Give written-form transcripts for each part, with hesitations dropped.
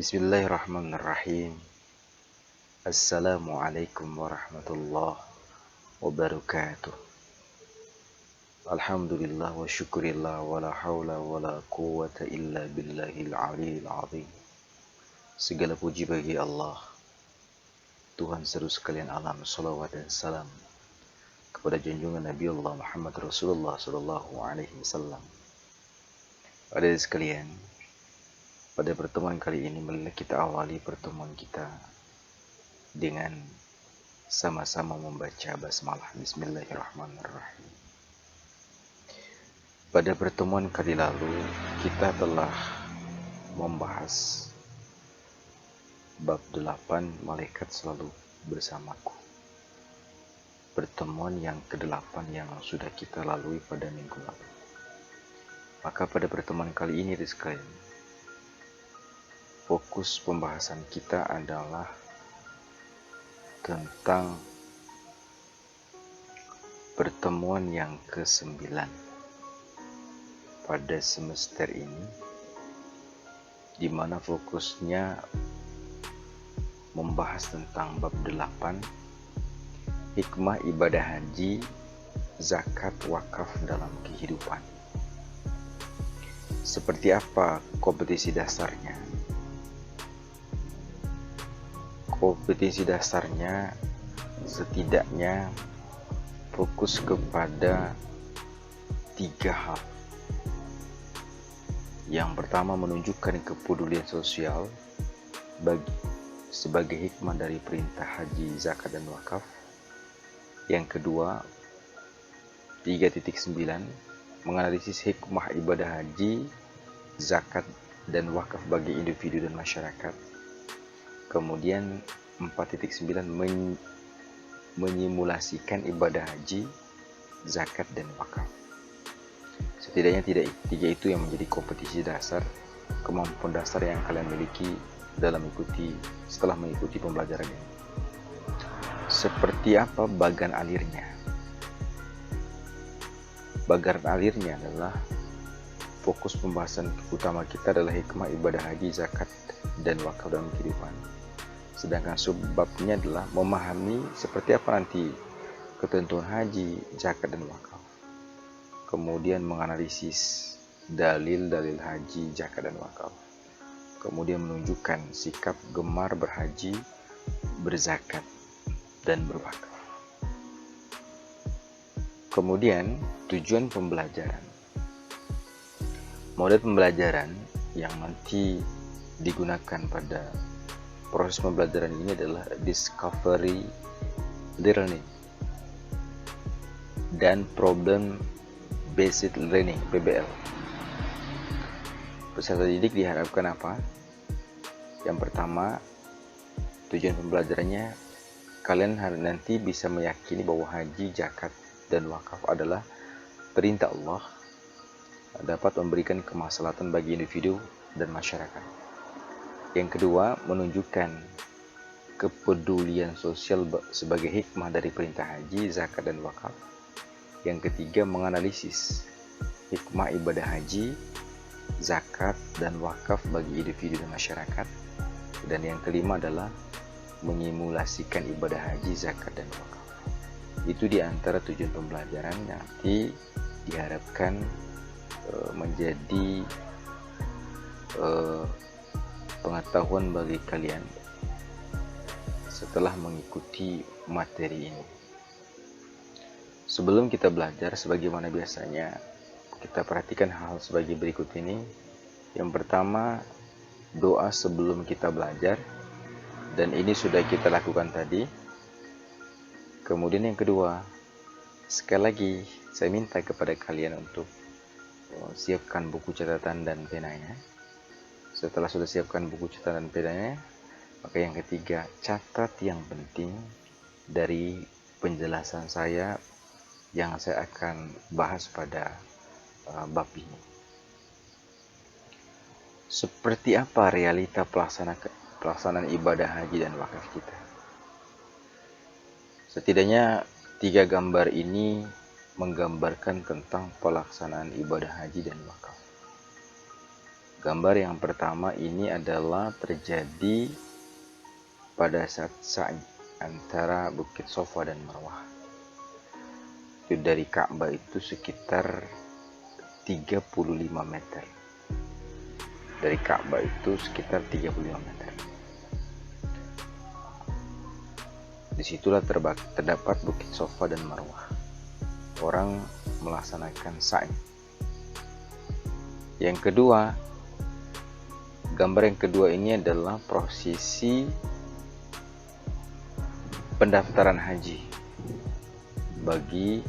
Bismillahirrahmanirrahim. Assalamualaikum warahmatullahi wabarakatuh. Alhamdulillah wa syukurillah wa la hawla wa la quwwata illa billahil aliyil azim. Segala puji bagi Allah, Tuhan seru sekalian alam. Salawat dan salam kepada junjungan Nabi Allah Muhammad Rasulullah sallallahu alaihi wasallam. Hadirin sekalian, pada pertemuan kali ini marilah kita awali pertemuan kita dengan sama-sama membaca basmalah. Bismillahirrahmanirrahim. Pada pertemuan kali lalu kita telah membahas bab 8, malaikat selalu bersamaku. Pertemuan yang ke-8 yang sudah kita lalui pada minggu lalu. Maka pada pertemuan kali ini sekalian, fokus pembahasan kita adalah tentang pertemuan yang ke-9 pada semester ini, di mana fokusnya membahas tentang bab 8, hikmah ibadah haji, zakat, wakaf dalam kehidupan. Seperti apa kompetisi dasarnya? Kompetisi dasarnya setidaknya fokus kepada 3 hal. Yang pertama, menunjukkan kepedulian sosial sebagai hikmah dari perintah haji, zakat, dan wakaf. Yang kedua, 3.9, menganalisis hikmah ibadah haji, zakat, dan wakaf bagi individu dan masyarakat. Kemudian 4.9, menyimulasikan ibadah haji, zakat, dan wakaf. Setidaknya 3 itu yang menjadi kompetisi dasar, kemampuan dasar yang kalian miliki setelah mengikuti pembelajaran ini. Seperti apa bagan alirnya? Bagan alirnya adalah fokus pembahasan utama kita adalah hikmah ibadah haji, zakat, dan wakaf dalam kehidupan. Sedangkan subbabnya adalah memahami seperti apa nanti ketentuan haji, zakat, dan wakaf. Kemudian menganalisis dalil-dalil haji, zakat, dan wakaf. Kemudian menunjukkan sikap gemar berhaji, berzakat, dan berwakaf. Kemudian tujuan pembelajaran. Model pembelajaran yang nanti digunakan pada proses pembelajaran ini adalah discovery learning dan problem based learning (PBL). Peserta didik diharapkan apa? Yang pertama, tujuan pembelajarannya kalian nanti bisa meyakini bahwa haji, zakat, dan wakaf adalah perintah Allah, dapat memberikan kemaslahatan bagi individu dan masyarakat. Yang kedua, menunjukkan kepedulian sosial sebagai hikmah dari perintah haji, zakat, dan wakaf. Yang ketiga, menganalisis hikmah ibadah haji, zakat, dan wakaf bagi individu dan masyarakat. Dan yang kelima adalah menyimulasikan ibadah haji, zakat, dan wakaf. Itu di antara tujuan pembelajaran yang nanti diharapkan menjadi pengetahuan bagi kalian setelah mengikuti materi ini. Sebelum kita belajar, sebagaimana biasanya, kita perhatikan hal sebagai berikut ini. Yang pertama, doa sebelum kita belajar, dan ini sudah kita lakukan tadi. Kemudian yang kedua, sekali lagi saya minta kepada kalian untuk siapkan buku catatan dan penanya. Setelah sudah siapkan buku catatan dan penanya, maka yang ketiga, catat yang penting dari penjelasan saya yang saya akan bahas pada bab ini. Seperti apa realita pelaksanaan ibadah haji dan wakaf kita? Setidaknya 3 gambar ini menggambarkan tentang pelaksanaan ibadah haji dan wakaf. Gambar yang pertama ini adalah terjadi pada saat sa'i antara Bukit Sofa dan Marwah. Itu dari Ka'bah itu sekitar 35 meter. Dari Ka'bah itu sekitar 35 meter. Disitulah terdapat Bukit Sofa dan Marwah. Orang melaksanakan sa'i. Yang kedua, gambar yang kedua ini adalah prosesi pendaftaran haji bagi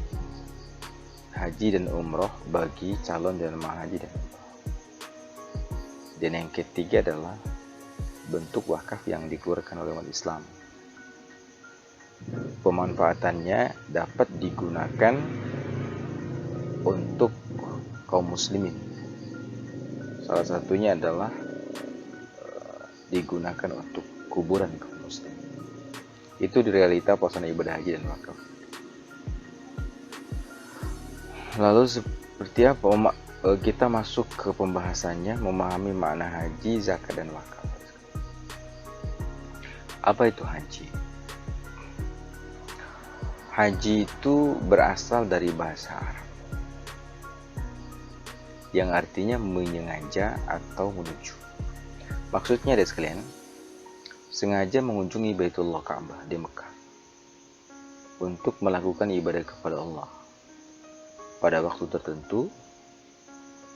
haji dan umroh bagi calon jemaah haji dan umroh. Dan yang ketiga adalah bentuk wakaf yang dikeluarkan oleh umat Islam. Pemanfaatannya dapat digunakan untuk kaum muslimin. Salah satunya adalah digunakan untuk kuburan kaum muslim. Itu di realita pelaksanaan ibadah haji dan wakaf. Lalu seperti apa kita masuk ke pembahasannya, memahami makna haji, zakat, dan wakaf. Apa itu haji? Haji itu berasal dari bahasa Arab yang artinya menyengaja atau menuju. Maksudnya ada sekalian, sengaja mengunjungi Baitullah Ka'bah di Mekah untuk melakukan ibadah kepada Allah pada waktu tertentu,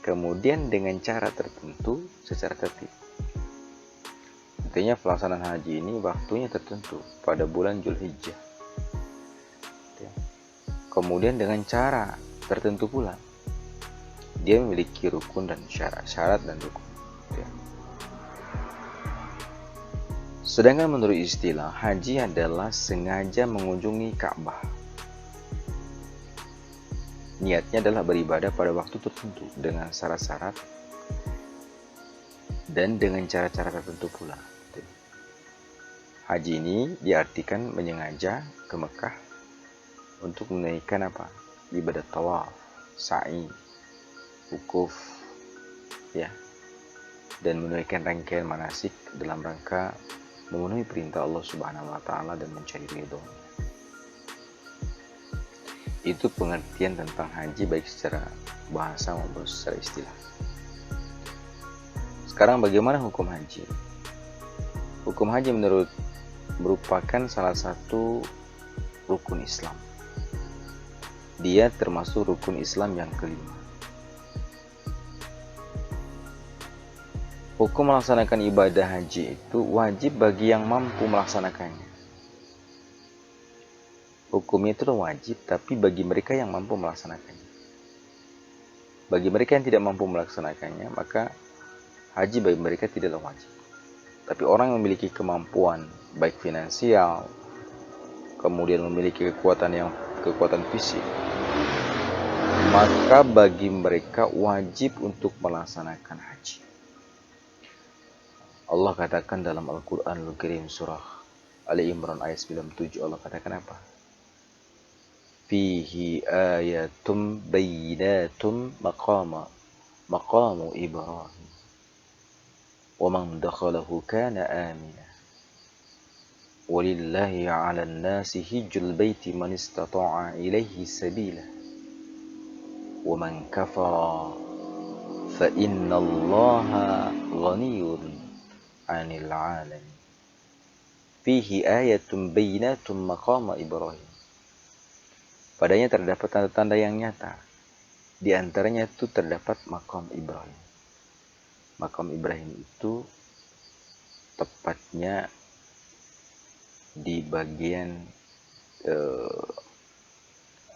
kemudian dengan cara tertentu secara tertib. Artinya pelaksanaan haji ini waktunya tertentu pada bulan Zulhijjah. Kemudian dengan cara tertentu pula. Dia memiliki rukun dan syarat dan rukun. Sedangkan menurut istilah, haji adalah sengaja mengunjungi Ka'bah. Niatnya adalah beribadah pada waktu tertentu dengan syarat-syarat dan dengan cara-cara tertentu pula. Haji ini diartikan menyengaja ke Mekah untuk menunaikan apa? Ibadah tawaf, sa'i, wukuf, ya, dan menunaikan rangkaian manasik dalam rangka memenuhi perintah Allah Subhanahu wa taala dan mencari ridho. Itu pengertian tentang haji baik secara bahasa maupun secara istilah. Sekarang bagaimana hukum haji? Hukum haji merupakan salah satu rukun Islam. Dia termasuk rukun Islam yang kelima. Hukum melaksanakan ibadah haji itu wajib bagi yang mampu melaksanakannya. Hukumnya itu wajib, tapi bagi mereka yang mampu melaksanakannya. Bagi mereka yang tidak mampu melaksanakannya, maka haji bagi mereka tidaklah wajib. Tapi orang yang memiliki kemampuan, baik finansial, kemudian memiliki kekuatan fisik, maka bagi mereka wajib untuk melaksanakan haji. Allah katakan dalam Al-Quranul Karim surah Ali Imran ayat 97, Allah katakan apa? Fihi ayatum bayyinatum maqamu Ibrahim wa man dakhalahu kana amina walillahi 'alan nasi hijjul baiti man istata'a ilaihi sabila wa man kafara fa innallaha ghaniyyun 'anil 'alamin. Fihi ayatun bayyinatun maqama Ibrahim. Padanya terdapat tanda-tanda yang nyata. Di antaranya itu terdapat makam Ibrahim. Makam Ibrahim itu tepatnya di bagian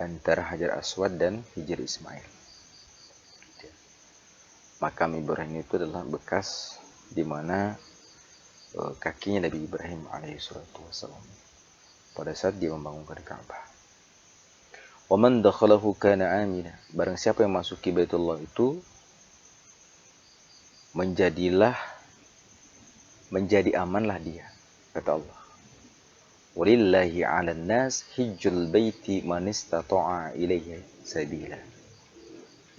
antara Hajar Aswad dan Hijr Ismail. Makam Ibrahim itu adalah bekas di mana kakinya Nabi Ibrahim alaihissalam pada saat dia membangunkan Ka'bah. Wa man dakhalahu kana amina. Barang siapa yang masuki Baitullah itu menjadi amanlah dia, kata Allah. Walillahi 'alan nas hijjul baiti man istata'a ilaihi sabila.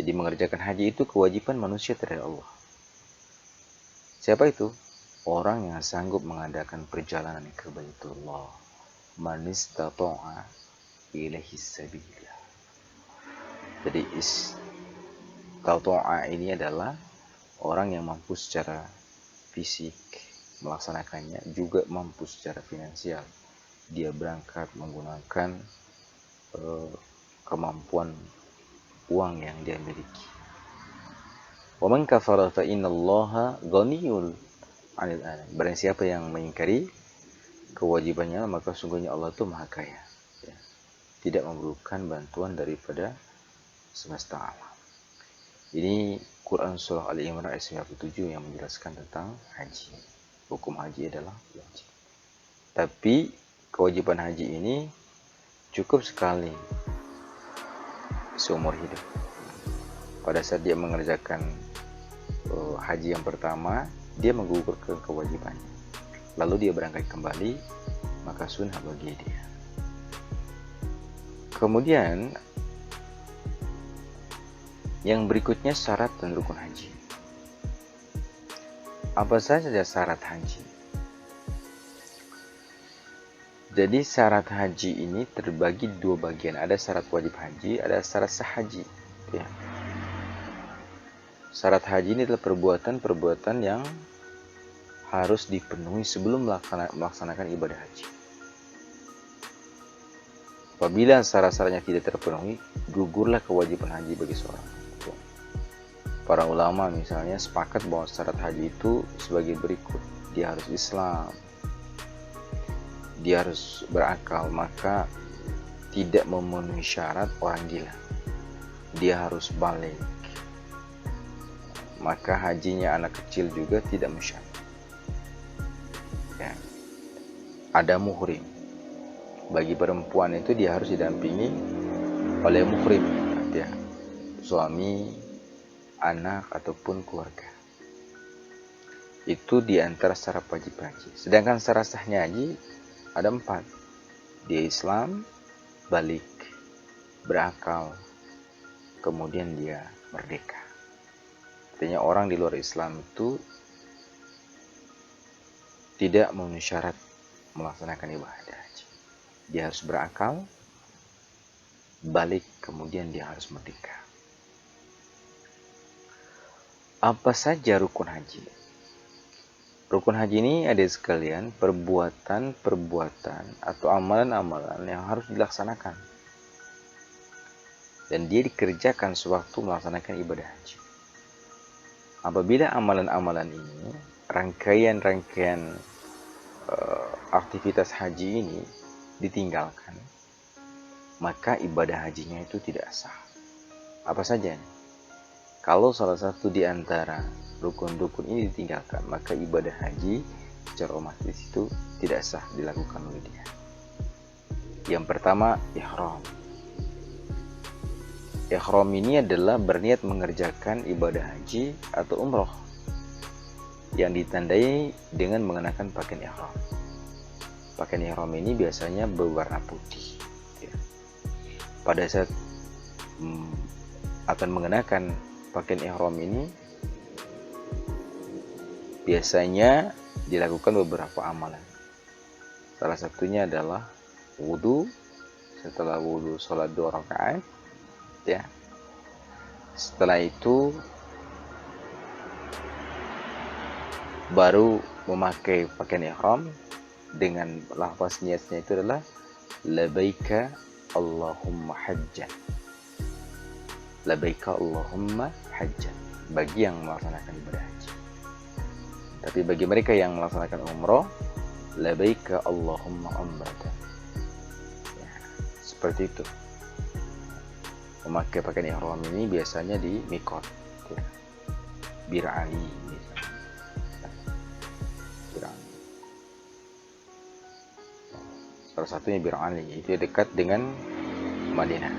Jadi mengerjakan haji itu kewajiban manusia terhadap Allah. Siapa itu? Orang yang sanggup mengadakan perjalanan ke Baitullah. Man istata'a ilaihi sabila. Jadi istata'a ini adalah orang yang mampu secara fisik melaksanakannya, juga mampu secara finansial. Dia berangkat menggunakan kemampuan uang yang dia miliki. Wa man kafara fa innallaha ghaniyun 'anil 'alamin. Barang siapa yang mengingkari kewajibannya, maka sungguhnya Allah itu Maha Kaya, ya. Tidak memerlukan bantuan daripada semesta alam. Ini Quran Surah Ali Imran ayat 97 yang menjelaskan tentang haji. Hukum haji adalah wajib. Tapi kewajiban haji ini cukup sekali seumur hidup. Pada saat dia mengerjakan haji yang pertama, dia menggugurkan kewajibannya. Lalu dia berangkat kembali, maka sunnah bagi dia. Kemudian yang berikutnya syarat dan rukun haji. Apa saja syarat haji? Jadi syarat haji ini terbagi dua bagian. Ada syarat wajib haji, ada syarat sah haji. Ya. Syarat haji ini adalah perbuatan-perbuatan yang harus dipenuhi sebelum melaksanakan ibadah haji. Apabila syarat-syaratnya tidak terpenuhi, gugurlah kewajiban haji bagi seorang. Para ulama misalnya sepakat bahwa syarat haji itu sebagai berikut. Dia harus Islam, dia harus berakal, maka tidak memenuhi syarat orang gila. Dia harus balik, maka hajinya anak kecil juga tidak mensyarat. Ya. Ada muhrim. Bagi perempuan itu dia harus didampingi oleh muhrim, ya. Suami, anak, ataupun keluarga. Itu di antara syarat wajib haji. Sedangkan syarat sahnya haji ada 4. Dia Islam, balik, berakal, kemudian dia merdeka. Artinya orang di luar Islam itu tidak memenuhi syarat melaksanakan ibadah haji. Dia harus berakal, balik, kemudian dia harus merdeka. Apa saja rukun haji? Rukun haji ini ada sekalian perbuatan-perbuatan atau amalan-amalan yang harus dilaksanakan. Dan dia dikerjakan sewaktu melaksanakan ibadah haji. Apabila amalan-amalan ini, rangkaian-rangkaian aktivitas haji ini ditinggalkan, maka ibadah hajinya itu tidak sah. Apa saja? Kalau salah satu di antara rukun-rukun ini ditinggalkan, maka ibadah haji secara otomatis itu tidak sah dilakukan oleh dia. Yang pertama, ihram. Ihram ini adalah berniat mengerjakan ibadah haji atau umroh yang ditandai dengan mengenakan pakaian ihram. Pakaian ihram ini biasanya berwarna putih. Pada saat akan mengenakan pakaian ihram ini biasanya dilakukan beberapa amalan. Salah satunya adalah wudu. Setelah wudu, sholat 2 rakaat, ya. Setelah itu baru memakai pakaian ihram dengan lafaz niatnya itu adalah labbaika Allahumma hajjan. Labbaika Allahumma hajjan, bagi yang melaksanakan ibadah haji. Tapi bagi mereka yang melaksanakan umroh, labbaika Allahumma umratan. Ya, seperti itu. Memakai pakaian ihram ini biasanya di miqat, ya. Bir Ali misalnya. Bir Ali. Salah satunya Bir Ali, itu dekat dengan Madinah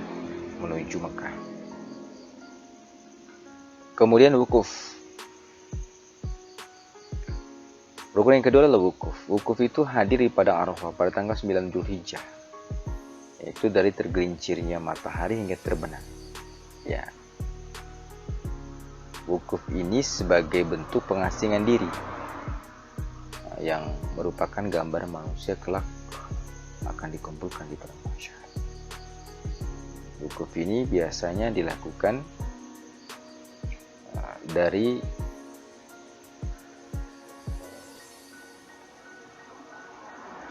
menuju Mekah. Kemudian wukuf. Rukun yang kedua adalah wukuf. Wukuf itu hadir di padang Arafah pada tanggal 9 Dzulhijjah. Yaitu dari tergelincirnya matahari hingga terbenam. Ya. Wukuf ini sebagai bentuk pengasingan diri yang merupakan gambar manusia kelak akan dikumpulkan di padang mahsyar. Wukuf ini biasanya dilakukan dari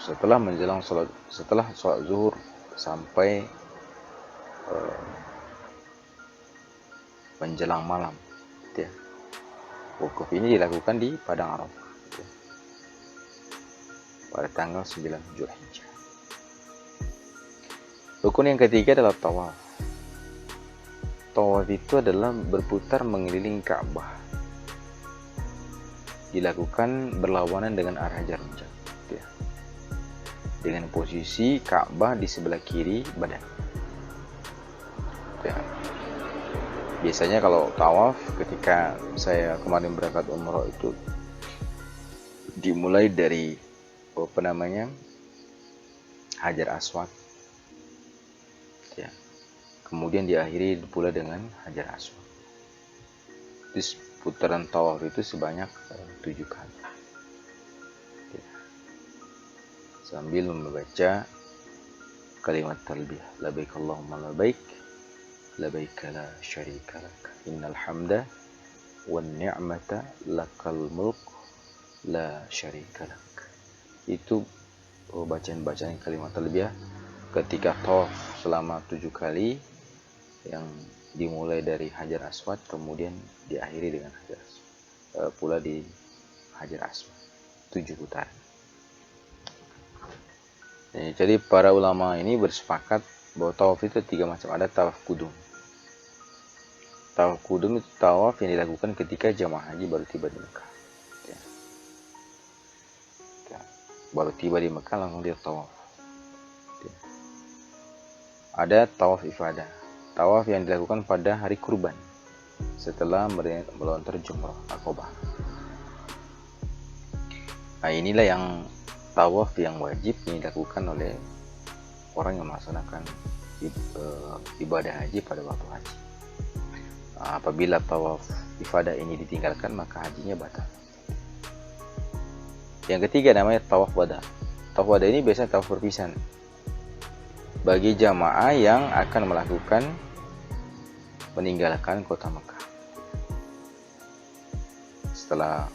setelah sholat zuhur sampai menjelang malam, ya. Wukuf ini dilakukan di padang Arafah, ya, pada tanggal 9 Zulhijjah. Rukun yang ketiga adalah tawaf. Tawaf itu adalah berputar mengelilingi Ka'bah, dilakukan berlawanan dengan arah jarum jam, ya, dengan posisi Ka'bah di sebelah kiri badan, ya. Biasanya kalau tawaf, ketika saya kemarin berangkat umroh itu dimulai dari Hajar Aswad, ya, kemudian diakhiri pula dengan Hajar Aswad. Terus putaran tawaf itu sebanyak 7 kali, ya, sambil membaca kalimat talbiyah, labbaik Allahumma labbaik, labbaik la syarika lak, innal hamda wan ni'mata lakal mulk la syarika lak. Itu bacaan kalimat talbiyah ketika tawaf selama 7 kali, yang dimulai dari Hajar Aswad kemudian diakhiri dengan Hajar Aswad, pula di Hajar Aswad 7 putaran. Jadi para ulama ini bersepakat bahwa tawaf itu 3 macam. Ada tawaf kudum. Tawaf kudum itu tawaf yang dilakukan ketika jamaah haji baru tiba di Mekah, ya. Ya. Baru tiba di Mekah langsung dia tawaf, ya. Ada tawaf ifadah, tawaf yang dilakukan pada hari kurban setelah melontar jumrah Aqabah. Nah, inilah yang tawaf yang wajib dilakukan oleh orang yang melaksanakan ibadah haji pada waktu haji. Apabila tawaf ifadah ini ditinggalkan, maka hajinya batal. Yang ketiga namanya tawaf wada. Tawaf wada ini biasanya tawaf perpisahan bagi jamaah yang akan meninggalkan kota Mekah. Setelah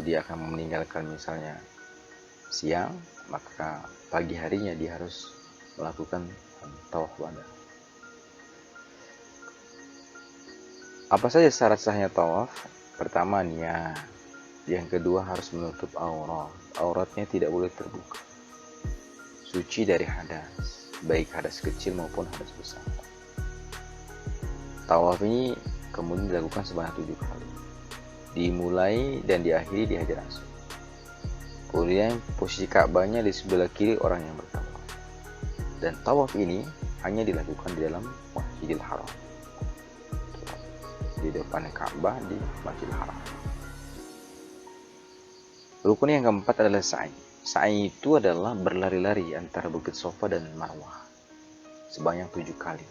dia akan meninggalkan misalnya siang, maka pagi harinya dia harus melakukan tawaf wada. Apa saja syarat sahnya tawaf? Pertama, niat. Yang kedua, harus menutup aurat. Auratnya tidak boleh terbuka. Suci dari hadas, baik hadas kecil maupun hadas besar. Tawaf ini kemudian dilakukan sebanyak 7 kali. Dimulai dan diakhiri di Hajar Aswad. Kemudian posisi Ka'bahnya di sebelah kiri orang yang bertawaf. Dan tawaf ini hanya dilakukan di dalam Masjidil Haram, di depan Ka'bah di Masjidil Haram. Rukun yang keempat adalah sa'i. Sa'i itu adalah berlari-lari antara Bukit Sofa dan Marwah sebanyak 7 kali.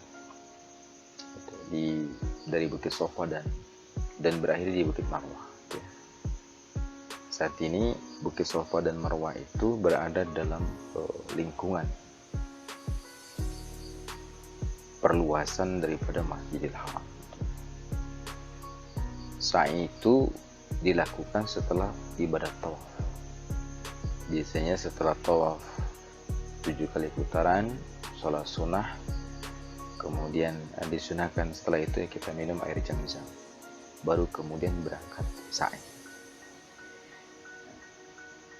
Dari Bukit Sofa dan berakhir di Bukit Marwah. Saat ini Bukit Sofa dan Marwah itu berada dalam lingkungan perluasan daripada Masjidil Haram. Sa'i itu dilakukan setelah ibadah tawaf. Biasanya setelah tawaf 7 kali putaran, sholat sunnah, kemudian disunahkan setelah itu kita minum air zam-zam, baru kemudian berangkat sa'i.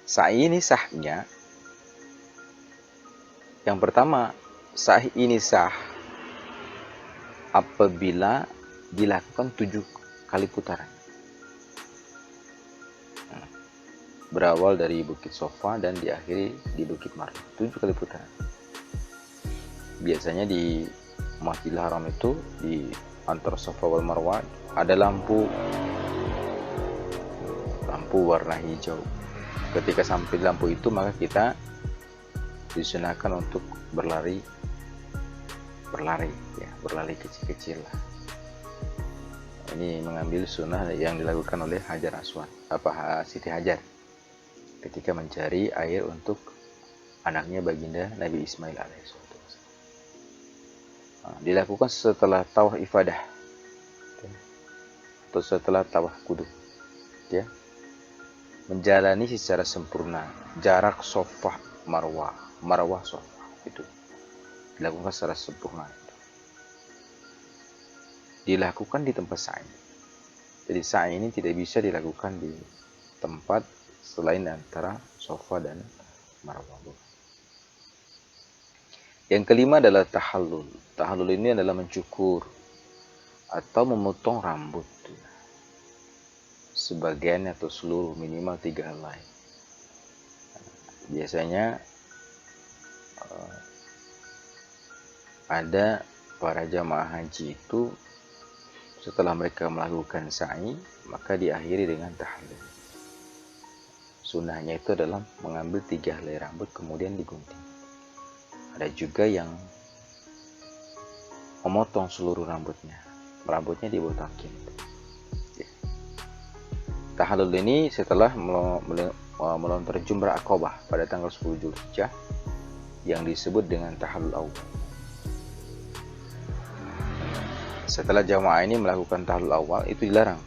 Sa'i ini sahnya, yang pertama, sa'i ini sah apabila dilakukan 7 kali putaran. Berawal dari Bukit Sofa dan diakhiri di Bukit Marwah, 7 kali putaran. Biasanya di Masjidil Haram itu di antara Sofa wal Marwah ada lampu warna hijau. Ketika sampai lampu itu, maka kita disunahkan untuk berlari ya, berlari kecil-kecil lah. Ini mengambil sunnah yang dilakukan oleh Hajar Aswad, Siti Hajar. ketika mencari air untuk anaknya baginda Nabi Ismail alaihissalam. Dilakukan setelah tawaf ifadah atau setelah tawaf kudum, ya, menjalani secara sempurna jarak Sofah Marwah Sofah, itu dilakukan secara sempurna. Dilakukan di tempat sa'i. Jadi sa'i ini tidak bisa dilakukan di tempat selain antara Sofah dan Marwah. Yang kelima adalah tahallul. Tahallul ini adalah mencukur atau memotong rambut, sebagian atau seluruh, minimal 3 helai. Biasanya ada para jamaah haji itu setelah mereka melakukan sa'i, maka diakhiri dengan tahallul. Sunnahnya itu adalah mengambil 3 helai rambut kemudian digunting. Ada juga yang memotong seluruh rambutnya dibotakin. Tahallul ini setelah melontar jumrah Aqabah pada tanggal 10 Zulhijjah yang disebut dengan tahallul awal. Setelah jamaah ini melakukan tahallul awal, itu dilarang.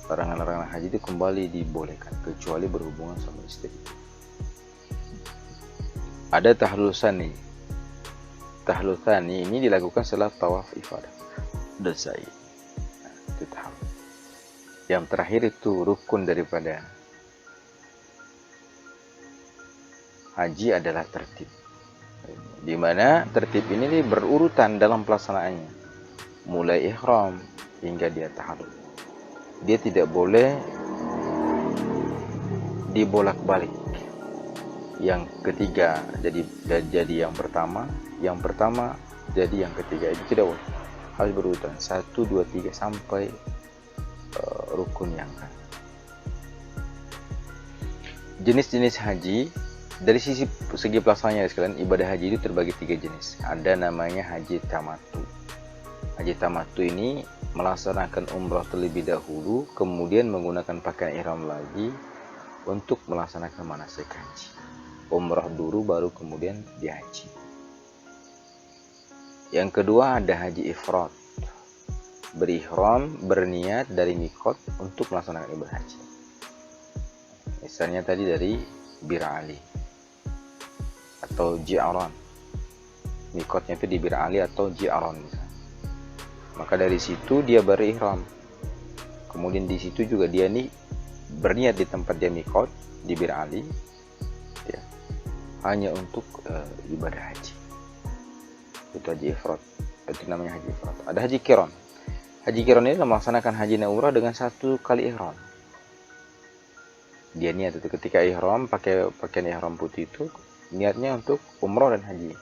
Larangan haji itu kembali dibolehkan kecuali berhubungan sama istri. Ada tahallul tsani. Tahallul tsani ini dilakukan setelah tawaf ifadah dan sa'i. Itu tahallul. Yang terakhir itu rukun daripada haji adalah tertib. Di mana tertib ini berurutan dalam pelaksanaannya, mulai ihram hingga dia tahallul. Dia tidak boleh dibolak-balik. Yang ketiga jadi yang pertama jadi yang ketiga, itu tidak boleh. Harus berurutan 1, 2, 3 sampai rukun yang kan. Jenis-jenis haji dari segi pelaksanaannya sekalian, ibadah haji itu terbagi 3 jenis. Ada namanya haji tamattu. Haji tamattu ini melaksanakan umrah terlebih dahulu, kemudian menggunakan pakaian ihram lagi untuk melaksanakan manasik haji. Umrah dulu baru kemudian dihaji. Yang kedua ada haji ifrad. Berihram, berniat dari mikot untuk melaksanakan ibadah haji. Misalnya tadi dari Bir Ali atau Ji'aran. Mikotnya itu di Bir Ali atau Ji'aran misalnya. Maka dari situ dia berihram. Kemudian di situ juga dia berniat di tempat dia mikot di Bir Ali, ya, hanya untuk ibadah haji. Itu haji ifrad. Itu namanya haji ifrad. Ada haji qiran. Haji qiran ini melaksanakan haji dan umrah dengan 1 kali ihram. Dia niat itu ketika ihram, pakai pakaian ihram putih itu, niatnya untuk umrah dan haji.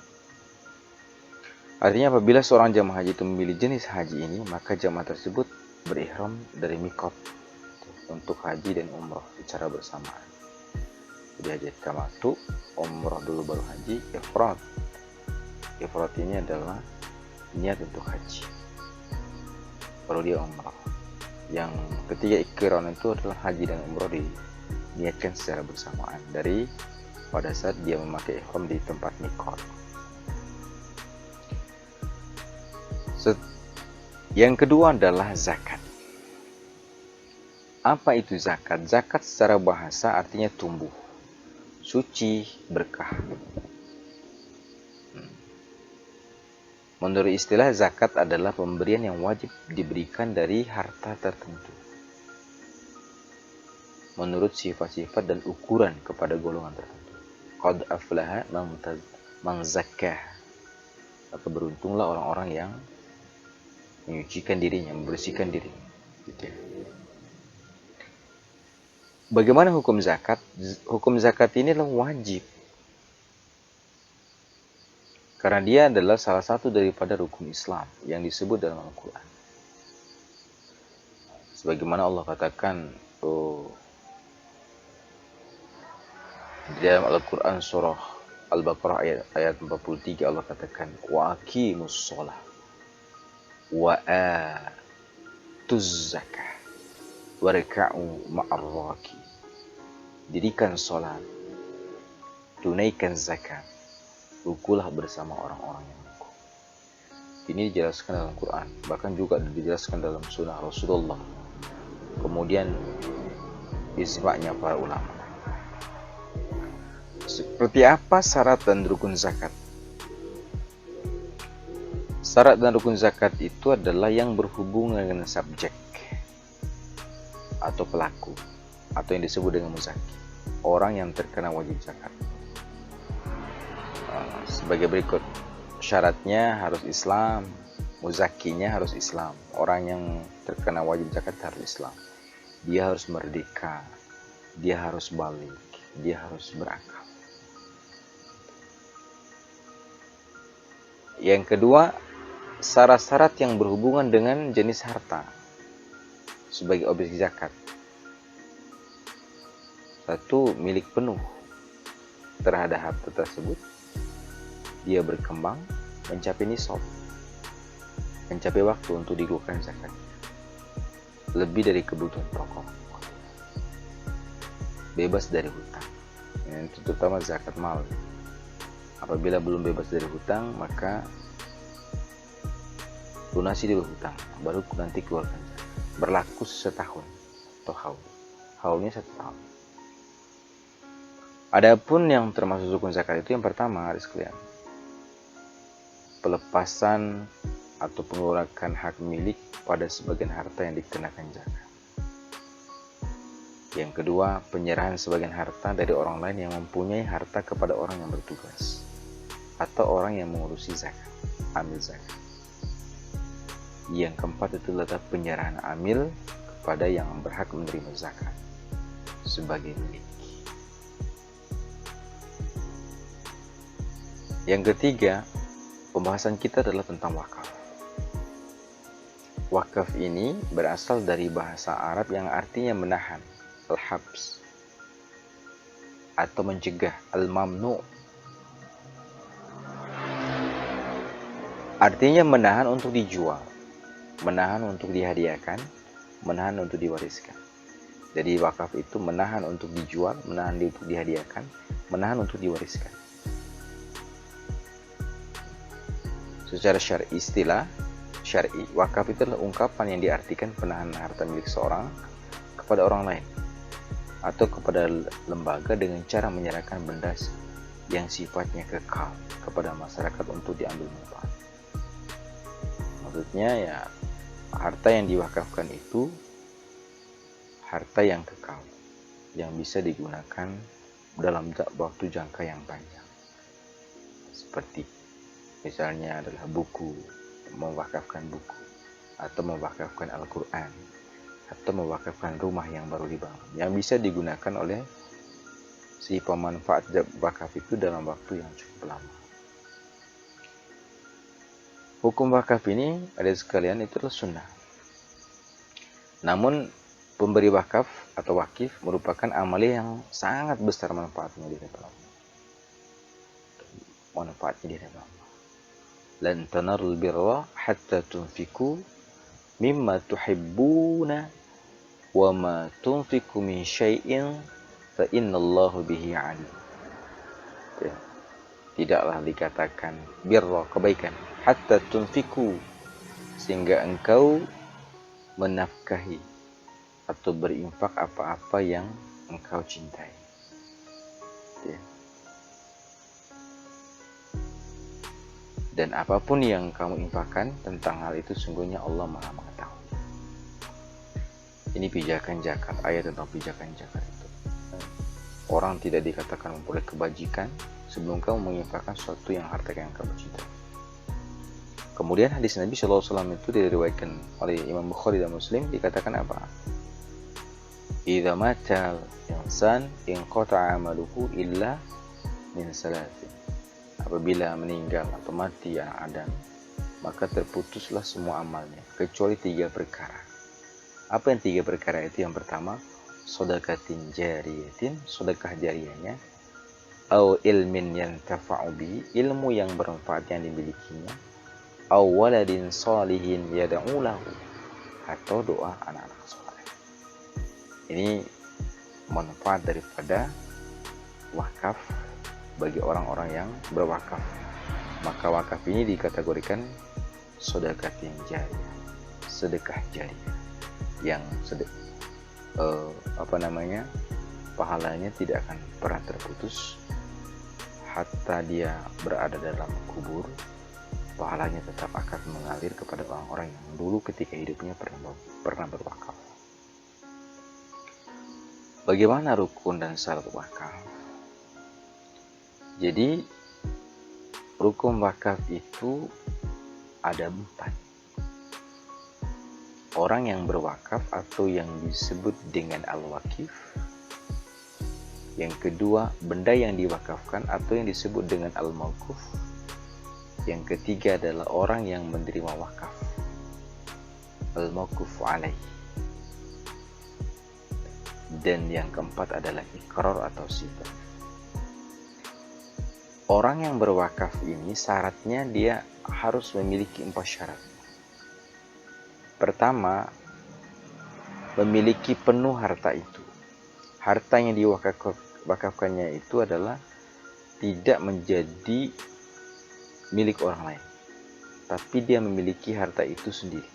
Artinya apabila seorang jamaah haji itu memilih jenis haji ini, maka jamaah tersebut berihram dari mikot untuk haji dan umrah secara bersamaan. Jadi haji tamattu, umrah dulu baru haji. Ifrad ini adalah niat untuk haji, baru dia umrah. Yang ketiga qiran itu adalah haji dan umrah diniatkan secara bersamaan dari pada saat dia memakai ihram di tempat mikot. Yang kedua adalah zakat. Apa itu zakat? Zakat secara bahasa artinya tumbuh, suci, berkah. Menurut istilah, zakat adalah pemberian yang wajib diberikan dari harta tertentu menurut sifat-sifat dan ukuran kepada golongan tertentu. Qad aflaha man zakkah. Maka beruntunglah orang-orang yang menyucikan dirinya, membersihkan dirinya. Gitu ya. Bagaimana hukum zakat? Hukum zakat ini adalah wajib. Karena dia adalah salah satu daripada rukun Islam yang disebut dalam Al-Quran. Sebagaimana Allah katakan di dalam Al-Quran surah Al-Baqarah ayat 43, Allah katakan wa aqimus shalah wa atuz zakah. warka'u ma'ar raki. Dirikan salat, tunaikan zakat, rukulah bersama orang-orang yang ruku. Ini dijelaskan dalam Quran, bahkan juga dijelaskan dalam sunnah Rasulullah. Kemudian ijma'nya para ulama. Seperti apa syarat dan rukun zakat? Syarat dan rukun zakat itu adalah yang berhubungan dengan subjek atau pelaku, atau yang disebut dengan muzaki, orang yang terkena wajib zakat. Sebagai berikut, syaratnya harus Islam, muzakinya harus Islam. Orang yang terkena wajib zakat harus Islam. Dia harus merdeka, dia harus balik, dia harus berakal. Yang kedua, syarat-syarat yang berhubungan dengan jenis harta sebagai objek zakat. Satu, milik penuh terhadap harta tersebut. Dia berkembang mencapai nisab, mencapai waktu untuk dikeluarkan zakat, lebih dari kebutuhan pokok, bebas dari hutang. Itu terutama zakat mal. Apabila belum bebas dari hutang, maka lunasi dulu hutang, baru nanti keluarkan zakat. Berlaku setahun atau haul. Haulnya 1 tahun. Adapun yang termasuk rukun zakat itu yang pertama, harus sekalian, pelepasan atau pengeluaran hak milik pada sebagian harta yang dikenakan zakat. Yang kedua, penyerahan sebagian harta dari orang lain yang mempunyai harta kepada orang yang bertugas atau orang yang mengurusi zakat, amil zakat. Yang keempat itu adalah penyerahan amil kepada yang berhak menerima zakat sebagai milik. Yang ketiga, pembahasan kita adalah tentang wakaf. Wakaf ini berasal dari bahasa Arab yang artinya menahan, al-habs, atau mencegah, al-mamnu. Artinya menahan untuk dijual, menahan untuk dihadiahkan, menahan untuk diwariskan. Jadi wakaf itu menahan untuk dijual, menahan untuk dihadiahkan, menahan untuk diwariskan. Secara syar'i, istilah syar'i, wakaf itu adalah ungkapan yang diartikan penahanan harta milik seorang kepada orang lain atau kepada lembaga dengan cara menyerahkan benda yang sifatnya kekal kepada masyarakat untuk diambil manfaat. Maksudnya ya, harta yang diwakafkan itu harta yang kekal, yang bisa digunakan dalam waktu jangka yang panjang. Seperti misalnya adalah buku, mewakafkan buku, atau mewakafkan Al-Quran, atau mewakafkan rumah yang baru dibangun, yang bisa digunakan oleh si pemanfaat wakaf itu dalam waktu yang cukup lama. Hukum wakaf ini, ada sekalian, itu adalah sunnah. Namun pemberi wakaf atau wakif merupakan amalia yang sangat besar manfaatnya di hadapan Allah. Manfaatnya di hadapan Allah. Lan tanarul birra hatta tunfiku mimma tuhibbuna wa ma tunfiku min syai'in fa innallahu bihi alim. Tidaklah dikatakan birra, kebaikan, hatta tunfiku, sehingga engkau menafkahi atau berinfak apa-apa yang engkau cintai. Dan apapun yang kamu infakkan tentang hal itu, sungguhnya Allah Maha mengetahui. Ini pijakan zakat, ayat tentang pijakan zakat itu. Orang tidak dikatakan memperoleh kebajikan sebelum kamu menginfakkan sesuatu yang harta yang kamu cintai. Kemudian hadis Nabi SAW itu diriwayatkan oleh Imam Bukhari dan Muslim, dikatakan apa? Idza matal insan inqata'a amaluhu illa min salatin. Apabila meninggal atau mati anak Adam, maka terputuslah semua amalnya kecuali 3 perkara. Apa yang 3 perkara itu? Yang pertama, sedekatin jariyatin, sedekah jariahnya, au ilmin yantafa'u bi, ilmu yang bermanfaat yang dimilikinya, au waladin salihin yad'u lahu, atau doa anak-anak saleh. Ini manfaat daripada wakaf bagi orang-orang yang berwakaf. Maka wakaf ini dikategorikan sedekatin jariyah, sedekah jariyah yang pahalanya tidak akan pernah terputus hatta dia berada dalam kubur. Pahalanya tetap akan mengalir kepada orang-orang yang dulu ketika hidupnya pernah berwakaf. Bagaimana rukun dan syarat wakaf? Jadi rukun wakaf itu ada 4. Orang yang berwakaf atau yang disebut dengan al-wakif. Yang kedua, benda yang diwakafkan atau yang disebut dengan al-mauquf. Yang ketiga adalah orang yang menerima wakaf, al-mauquf alaih. Dan yang keempat adalah iqrar atau sifat. Orang yang berwakaf ini syaratnya dia harus memiliki 4 syarat. Pertama, memiliki penuh harta itu. Harta yang diwakafkannya itu adalah tidak menjadi milik orang lain, tapi dia memiliki harta itu sendiri.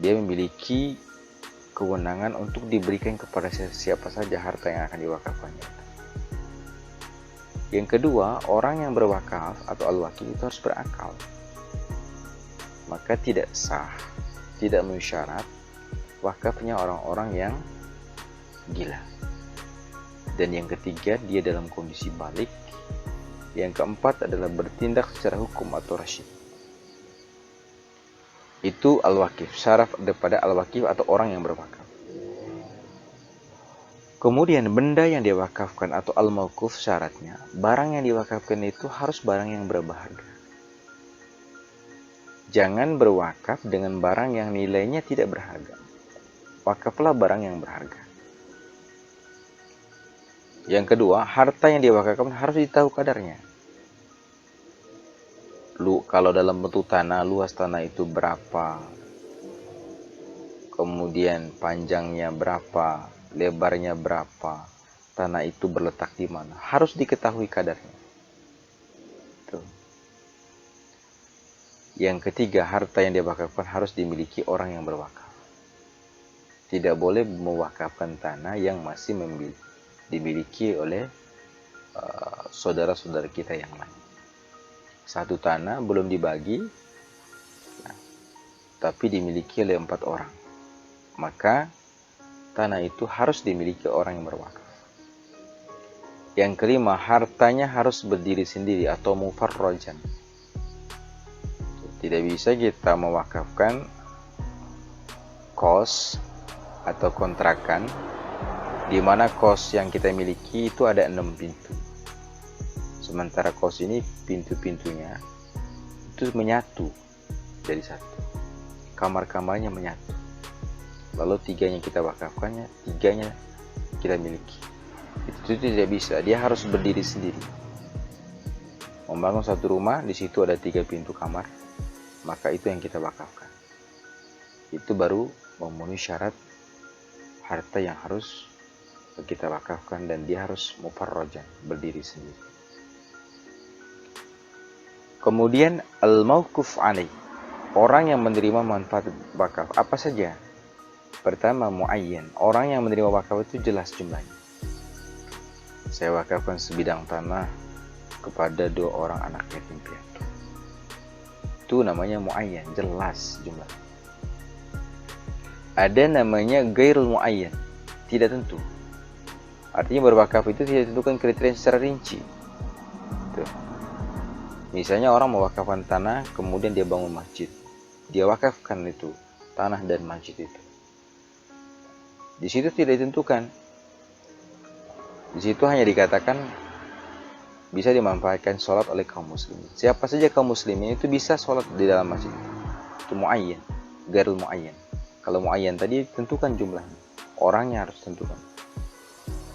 Dia memiliki kewenangan untuk diberikan kepada siapa saja harta yang akan diwakafkannya. Yang kedua, orang yang berwakaf atau al-wakif itu harus berakal. Maka tidak sah, tidak memenuhi syarat wakafnya orang-orang yang gila. Dan yang ketiga, dia dalam kondisi balik. Yang keempat adalah bertindak secara hukum atau rasyid. Itu al-wakif, syarat daripada al-wakif atau orang yang berwakaf. Kemudian benda yang diwakafkan atau al-mauquf, syaratnya barang yang diwakafkan itu harus barang yang berharga. Jangan berwakaf dengan barang yang nilainya tidak berharga. Wakaflah barang yang berharga. Yang kedua, harta yang diwakafkan harus ditahu kadarnya. Kalau dalam bentuk tanah, luas tanah itu berapa, kemudian panjangnya berapa, lebarnya berapa, tanah itu berletak di mana, harus diketahui kadarnya. Tuh. Yang ketiga, harta yang diwakafkan harus dimiliki orang yang berwakaf. Tidak boleh mewakafkan tanah yang masih dimiliki oleh saudara-saudara kita yang lain. Satu tanah belum dibagi, tapi dimiliki oleh 4 orang. Maka tanah itu harus dimiliki orang yang berwakaf. Yang kelima, hartanya harus berdiri sendiri atau mufarrajan. Tidak bisa kita mewakafkan kos atau kontrakan di mana kos yang kita miliki itu ada 6 pintu. Sementara kos ini pintu-pintunya itu menyatu dari satu. Kamar-kamarnya menyatu. Lalu 3-nya kita wakafkannya, 3-nya kita miliki. Itu tidak bisa, dia harus berdiri sendiri. Membangun satu rumah, di situ ada 3 pintu kamar, maka itu yang kita wakafkan. Itu baru memenuhi syarat harta yang harus kita wakafkan, dan dia harus mufarrajan, berdiri sendiri. Kemudian al-mauquf alaih, orang yang menerima manfaat wakaf apa saja. Pertama, muayyan, orang yang menerima wakaf itu jelas jumlahnya. Saya wakafkan sebidang tanah kepada 2 orang anak yatim piatu. Itu namanya muayyan, jelas jumlahnya. Ada namanya ghairul muayyan, tidak tentu. Artinya berwakaf itu tidak ditentukan kriteria secara rinci. Tuh. Misalnya orang mewakafkan tanah, kemudian dia bangun masjid. Dia wakafkan itu, tanah dan masjid itu. Di situ tidak ditentukan. Di situ hanya dikatakan bisa dimanfaatkan sholat oleh kaum muslimin. Siapa saja kaum muslimin itu bisa sholat di dalam masjid. Itu muayyan, ghairul muayyan. Kalau muayyan tadi tentukan jumlahnya. Orangnya harus tentukan.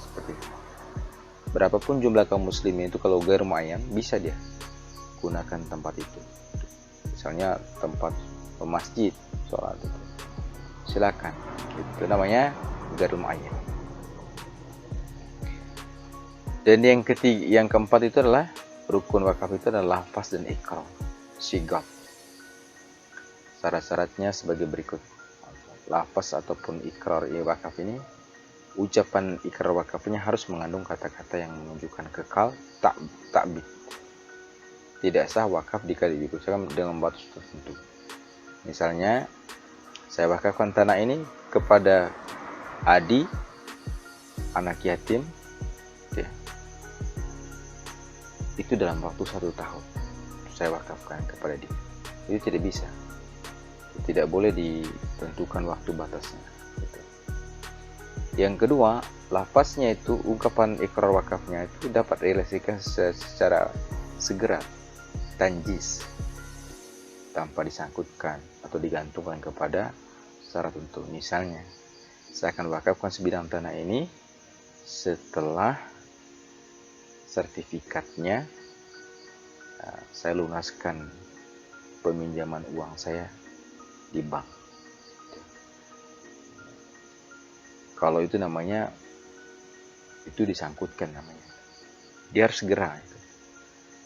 Seperti itu. Berapapun jumlah kaum muslimin itu, kalau ghair muayyan bisa dia gunakan tempat itu. Misalnya tempat masjid sholat itu. silakan. Itu namanya ghairul muayyan. Dan yang keempat itu adalah rukun wakaf itu adalah lafaz dan ikrar, sigah. Syarat-syaratnya sebagai berikut. Lafaz ataupun ikrar wakaf ini, ucapan ikrar wakafnya harus mengandung kata-kata yang menunjukkan kekal, ta'bid. Tidak sah wakaf jika diucapkan dengan batas tertentu. Misalnya, saya wakafkan tanah ini kepada Adi, anak yatim, ya. Itu dalam waktu 1 tahun saya wakafkan kepada dia. Itu tidak bisa. Tidak boleh ditentukan waktu batasnya. Gitu. Yang kedua, lafaznya itu, ungkapan ikrar wakafnya itu dapat direalisasikan secara segera, tanjis, tanpa disangkutkan atau digantungkan kepada syarat tertentu. Misalnya, saya akan wakafkan sebidang tanah ini setelah sertifikatnya saya lunaskan peminjaman uang saya di bank. Kalau itu namanya, itu disangkutkan namanya. Dia harus segera itu.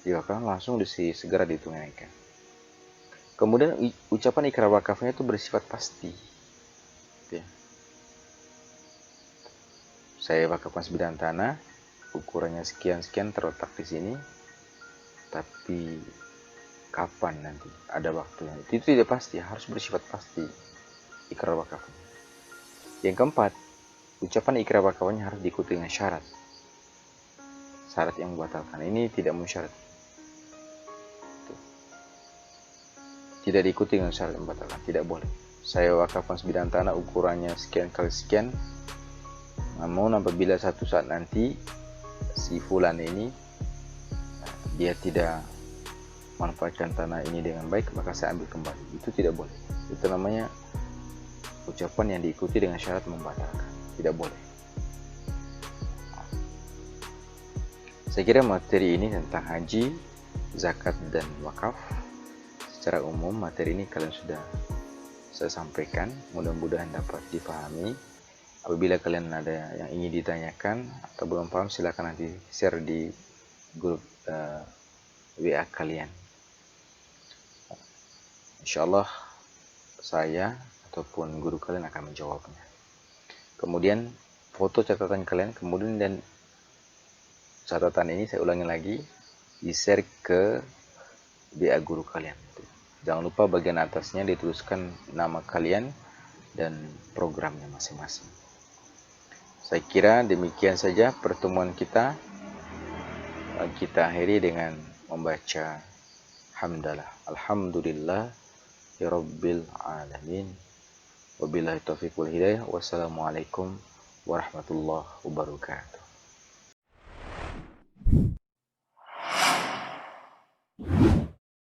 Diwakafkan langsung segera ditunaikan. Kemudian ucapan ikrar wakafnya itu bersifat pasti. Ya. Saya wakafkan sebidang tanah, ukurannya sekian-sekian, terletak di sini. Tapi kapan nanti? Ada waktunya. Itu tidak pasti, harus bersifat pasti ikrar wakafnya. Yang keempat, ucapan ikrar wakafnya harus diikuti dengan syarat. Syarat yang membatalkan ini tidak mensyarat. Tidak diikuti dengan syarat yang membatalkan, tidak boleh. Saya wakafkan sebidang tanah ukurannya sekian kali sekian. Namun apabila satu saat nanti si fulan ini dia tidak manfaatkan tanah ini dengan baik, maka saya ambil kembali. Itu tidak boleh. Itu namanya ucapan yang diikuti dengan syarat membatalkan. Tidak boleh. Saya kira materi ini tentang haji, zakat, dan wakaf. Secara umum materi ini kalian sudah saya sampaikan. Mudah-mudahan dapat dipahami. Apabila kalian ada yang ingin ditanyakan atau belum paham, silakan nanti share di grup WA kalian. Insyaallah saya ataupun guru kalian akan menjawabnya. Kemudian foto catatan kalian, kemudian dan catatan ini saya ulangi lagi, di-share ke WA guru kalian. Jangan lupa bagian atasnya dituliskan nama kalian dan programnya masing-masing. Saya kira demikian saja pertemuan kita. Kita akhiri dengan membaca hamdalah. Alhamdulillah ya rabbil alamin. Wabillahi taufiq wal hidayah. Wassalamualaikum warahmatullahi wabarakatuh.